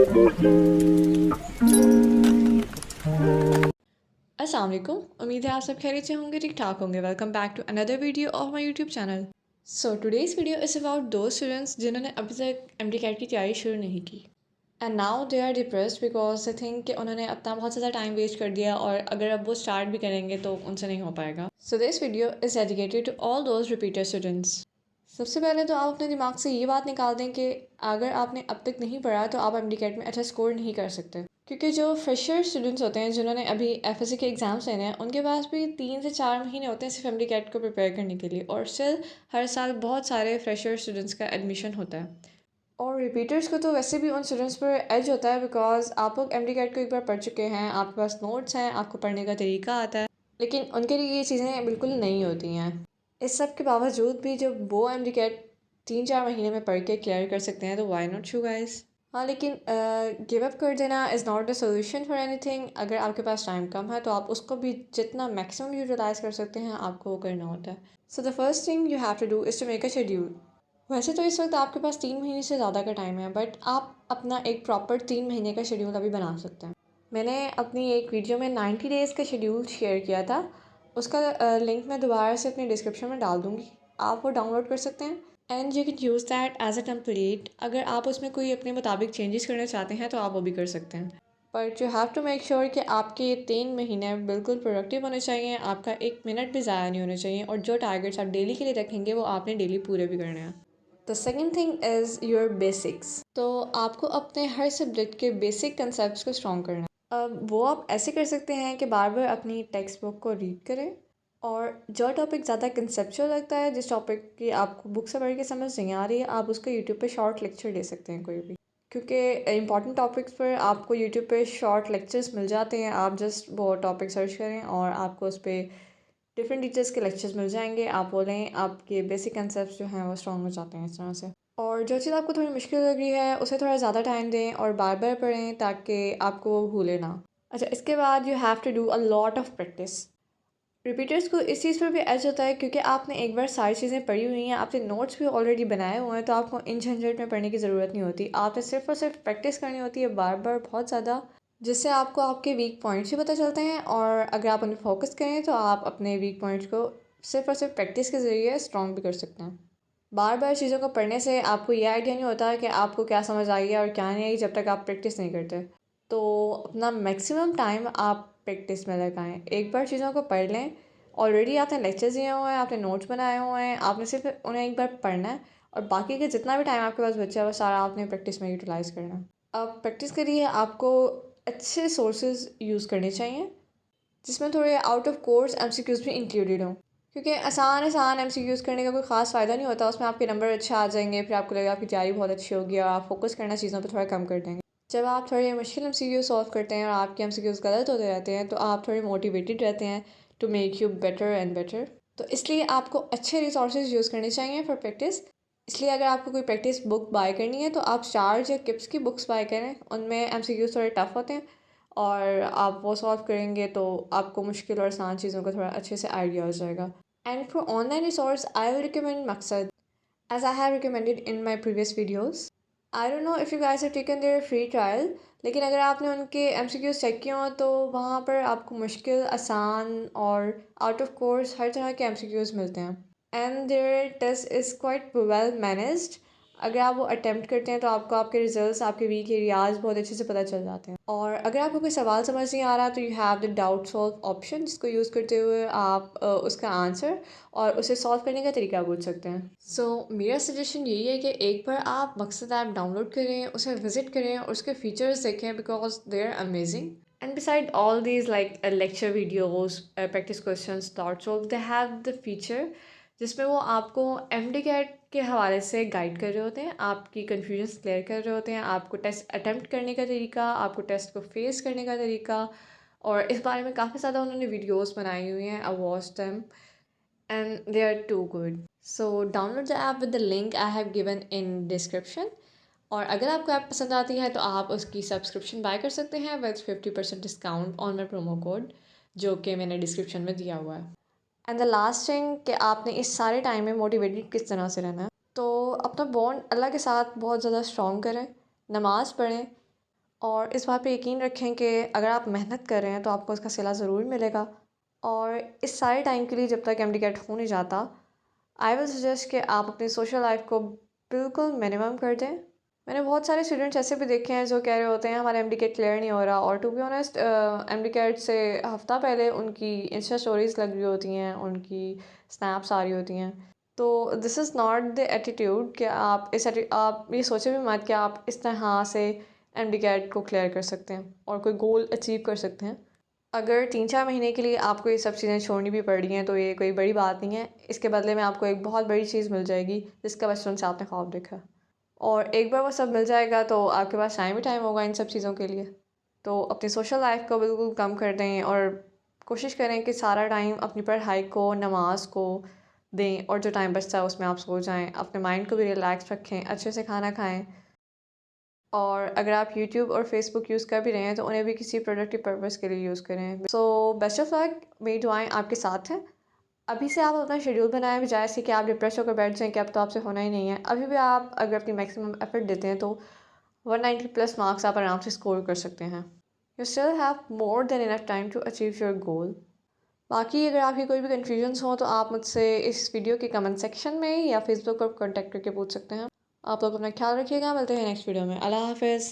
अस्सलाम वालेकुम। उम्मीद है आप सब खैरियत से होंगे, ठीक ठाक होंगे। Welcome back to another video of my YouTube channel. So today's video is about दो स्टूडेंट्स जिन्होंने अभी तक एमडी कैट की तैयारी शुरू नहीं की and now they are depressed because I think कि उन्होंने अपना बहुत ज़्यादा टाइम वेस्ट कर दिया और अगर अब वो स्टार्ट भी करेंगे तो उनसे नहीं हो पाएगा। So this video is dedicated to all those repeated students. सबसे पहले तो आप अपने दिमाग से ये बात निकाल दें कि अगर आपने अब तक नहीं पढ़ा तो आप एमडी कैट में अच्छा स्कोर नहीं कर सकते, क्योंकि जो फ्रेशर स्टूडेंट्स होते हैं जिन्होंने अभी एफएससी के एग्ज़ाम्स लेने हैं उनके पास भी 3 से 4 महीने होते हैं सिर्फ एमडी कैट को प्रिपेयर करने के लिए, और स्टिल हर साल बहुत सारे फ्रेशर स्टूडेंट्स का एडमिशन होता है। और रिपीटर्स को तो वैसे भी उन स्टूडेंट्स पर एज होता है बिकॉज आप लोग एमडी कैट को एक बार पढ़ चुके हैं, आपके पास नोट्स हैं, आपको पढ़ने का तरीका आता है, लेकिन उनके लिए ये चीज़ें बिल्कुल नहीं होती हैं। इस सब के बावजूद भी जब वो एमडी कैट 3-4 महीने में पढ़ के क्लियर कर सकते हैं तो वाई नॉट यू गाइस। हाँ, लेकिन गिव अप कर देना is not the solution for anything. अगर आपके पास टाइम कम है तो आप उसको भी जितना मैक्सिमम यूटिलाइज़ कर सकते हैं आपको वो करना होता है। So the first thing you have to do is to make a schedule. वैसे तो इस वक्त आपके पास 3 महीने से ज़्यादा का टाइम है, बट आप अपना एक प्रॉपर 3 महीने का शेड्यूल अभी बना सकते हैं। मैंने अपनी एक वीडियो में 90 डेज़ का शेड्यूल शेयर किया था, उसका लिंक मैं दोबारा से अपने डिस्क्रिप्शन में डाल दूँगी, आप वो डाउनलोड कर सकते हैं and you can use that as a template. अगर आप उसमें कोई अपने मुताबिक चेंजेस करना चाहते हैं तो आप वो भी कर सकते हैं, but you have to make sure कि आपके ये 3 महीने बिल्कुल प्रोडक्टिव होने चाहिए, आपका 1 मिनट भी ज़ाया नहीं होना चाहिए, और जो टारगेट्स आप डेली के लिए रखेंगे वो आपने डेली पूरे भी करने हैं। The second thing is your basics. तो आपको अपने हर सब्जेक्ट के बेसिक कंसेप्ट को स्ट्रॉन्ग करना है। अब वो आप ऐसे कर सकते हैं कि बार बार अपनी टेक्स्ट बुक को रीड करें, और जो टॉपिक ज़्यादा कंसेप्चुअल लगता है, जिस टॉपिक की आपको बुक से पढ़ के समझ नहीं आ रही है, आप उसका यूट्यूब पे शॉर्ट लेक्चर ले सकते हैं कोई भी, क्योंकि इंपॉर्टेंट टॉपिक्स पर आपको यूट्यूब पे शॉर्ट लेक्चर्स मिल जाते हैं। आप जस्ट वो टॉपिक सर्च करें और आपको उस पर डिफरेंट टीचर्स के लेक्चर्स मिल जाएंगे, आप बोलें, आपके बेसिक कंसेप्ट जो हैं वो स्ट्रॉन्ग हो जाते हैं इस तरह से। और जो चीज़ आपको थोड़ी मुश्किल लग रही है उसे थोड़ा ज़्यादा टाइम दें और बार बार पढ़ें ताकि आपको वो भूले ना। अच्छा, इसके बाद you have to do a lot of practice. Repeaters को इस चीज़ पर भी एज होता है क्योंकि आपने एक बार सारी चीज़ें पढ़ी हुई हैं, आपने नोट्स भी ऑलरेडी बनाए हुए हैं, तो आपको इन झंझट में पढ़ने की ज़रूरत नहीं होती। आपने सिर्फ और सिर्फ प्रैक्टिस करनी होती है बार बार बहुत ज़्यादा, जिससे आपको आपके वीक पॉइंट्स भी पता चलते हैं, और अगर आप उन पर फोकस करें तो आप अपने वीक पॉइंट्स को सिर्फ और सिर्फ प्रैक्टिस के ज़रिए स्ट्रॉन्ग भी कर सकते हैं। बार बार चीज़ों को पढ़ने से आपको ये आइडिया नहीं होता कि आपको क्या समझ आई है और क्या नहीं आई जब तक आप प्रैक्टिस नहीं करते। तो अपना मैक्सिमम टाइम आप प्रैक्टिस में लगाएं। एक बार चीज़ों को पढ़ लें, ऑलरेडी आपने लेक्चर्स दिए हुए हैं, आपने नोट्स बनाए हुए हैं, आपने सिर्फ उन्हें एक बार पढ़ना है, और बाकी के जितना भी टाइम आपके पास बचा है वो सारा आपने प्रैक्टिस में यूटिलाइज़ करना है। अब प्रैक्टिस के लिए आपको अच्छे सोर्सेज यूज़ करने चाहिए जिसमें थोड़े आउट ऑफ कोर्स एमसीक्यूज़ भी इंक्लूडेड हों, क्योंकि आसान आसान एमसीक्यूज़ करने का कोई ख़ास फ़ायदा नहीं होता। उसमें आपके नंबर अच्छे आ जाएंगे, फिर आपको लगेगा आपकी तैयारी बहुत अच्छी होगी और आप फोकस करना चीज़ों पर थोड़ा कम कर देंगे। जब आप थोड़े मुश्किल एमसीक्यू सॉल्व करते हैं और आपके एमसीक्यूज़ गलत होते रहते हैं तो आप थोड़े मोटिवेटेड रहते हैं to make you better and better. तो इसलिए आपको अच्छे रिसोर्सेज यूज़ करने चाहिए फॉर प्रैक्टिस। इसलिए अगर आपको कोई प्रैक्टिस बुक बाय करनी है तो आप चार्ज या किप्स की बुक्स बाय करें, उनमें एमसीक्यूज़ थोड़े टफ होते हैं और आप वो सॉल्व करेंगे तो आपको मुश्किल और आसान चीज़ों का थोड़ा अच्छे से आइडिया हो जाएगा। And for online resource I will recommend मकसद, as I have recommended in my previous videos. I don't know if you guys have taken their free trial, लेकिन अगर आपने उनके MCQs चेक किए हो तो वहाँ पर आपको मुश्किल, आसान और आउट ऑफ कोर्स हर तरह के MCQs मिलते हैं। And their test is quite well managed. अगर आप वो अटैम्प्ट करते हैं तो आपको आपके रिजल्ट्स, आपके वीक एरियाज बहुत अच्छे से पता चल जाते हैं। और अगर आपको कोई सवाल समझ नहीं आ रहा तो you have the doubt solve option, जिसको यूज़ करते हुए आप उसका आंसर और उसे सॉल्व करने का तरीका पूछ सकते हैं। मेरा सजेशन यही है कि एक बार आप मकसद ऐप डाउनलोड करें, उसे विज़िट करें और उसके फीचर्स देखें because they are amazing. And beside all these like lecture videos, practice question, thought solve, they have the feature जिसमें वो आपको एमडी कैट के हवाले से गाइड कर रहे होते हैं, आपकी कन्फ्यूजन्स क्लियर कर रहे होते हैं, आपको टेस्ट अटैम्प्ट करने का तरीका, आपको टेस्ट को फेस करने का तरीका, और इस बारे में काफ़ी ज़्यादा उन्होंने वीडियोस बनाई हुई हैं। I watch them and they are too good. So download the app with the link I have given in description. और अगर आपको ऐप पसंद आती है तो आप उसकी सब्सक्रिप्शन बाय कर सकते हैं with 50% discount on my promo code, जो कि मैंने डिस्क्रिप्शन में दिया हुआ है। एंड द लास्ट थिंग कि आपने इस सारे टाइम में मोटिवेटेड किस तरह से रहना है, तो अपना बॉन्ड अल्लाह के साथ बहुत ज़्यादा स्ट्रॉन्ग करें, नमाज़ पढ़ें, और इस बात पे यकीन रखें कि अगर आप मेहनत कर रहे हैं तो आपको उसका सिला ज़रूर मिलेगा। और इस सारे टाइम के लिए जब तक एमडी-कैट हो नहीं जाता, आई विल सजेस्ट कि आप अपनी सोशल लाइफ़ को बिल्कुल मिनिमम कर दें। मैंने बहुत सारे स्टूडेंट्स ऐसे भी देखे हैं जो कह रहे होते हैं हमारा एमडी-कैट क्लियर नहीं हो रहा, और टू बी ऑनेस्ट एमडी-कैट से हफ़्ता पहले उनकी इंस्टा स्टोरीज़ लग रही होती हैं, उनकी स्नैप्स आ रही होती हैं। तो this is not the attitude कि आप ये सोचे भी मत कि आप इस तरह से एमडी-कैट को क्लियर कर सकते हैं और कोई गोल अचीव कर सकते हैं। अगर 3-4 महीने के लिए आपको ये सब चीज़ें छोड़नी भी पड़ रही हैं तो ये कोई बड़ी बात नहीं है। इसके बदले में आपको एक बहुत बड़ी चीज़ मिल जाएगी जिसका बचपन से आपने ख्वाब देखा। और एक बार वो सब मिल जाएगा तो आपके पास टाइम ही टाइम होगा इन सब चीज़ों के लिए। तो अपनी सोशल लाइफ़ को बिल्कुल कम कर दें और कोशिश करें कि सारा टाइम अपनी पढ़ाई को, नमाज़ को दें, और जो टाइम बचता है उसमें आप सो जाएँ। अपने माइंड को भी रिलैक्स रखें, अच्छे से खाना खाएँ। और अगर आप यूट्यूब और फेसबुक यूज़ कर भी रहे हैं तो उन्हें भी किसी प्रोडक्टिव पर्पज़ के लिए यूज़ करें। सो बेस्ट ऑफ लक, मेरी दुआएँ आपके साथ हैं। अभी से आप अपना शेड्यूल बनाएं, बजाय इसके कि आप डिप्रेस होकर बैठ जाएं कि अब तो आपसे होना ही नहीं है। अभी भी आप अगर अपनी मैक्सिमम एफर्ट देते हैं तो 190 प्लस मार्क्स आप आराम से स्कोर कर सकते हैं। You still have more than enough time to achieve your goal. बाकी अगर आपकी कोई भी कन्फ्यूजन्स हो तो आप मुझसे इस वीडियो के कमेंट सेक्शन में या फेसबुक पर कॉन्टैक्ट करके पूछ सकते हैं। आप लोग अपना ख्याल रखिएगा, मिलते हैं नेक्स्ट वीडियो में। अल्लाह हाफ़िज़।